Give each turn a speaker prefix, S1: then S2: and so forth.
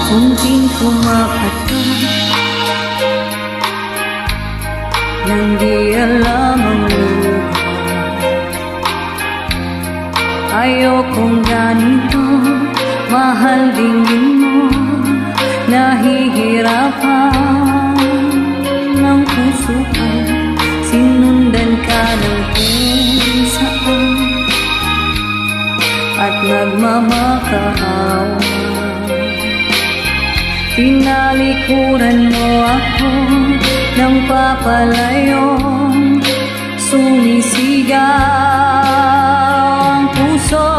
S1: Munting kumakagat nang di alam ang luha. Ayokong ganito, mahal din mo. Nahihirapan ng puso ko, sinundan ka ng kung saan at nagmamakaawa. Tinalikuran mo ako ng papalayong sumisigaw ang puso.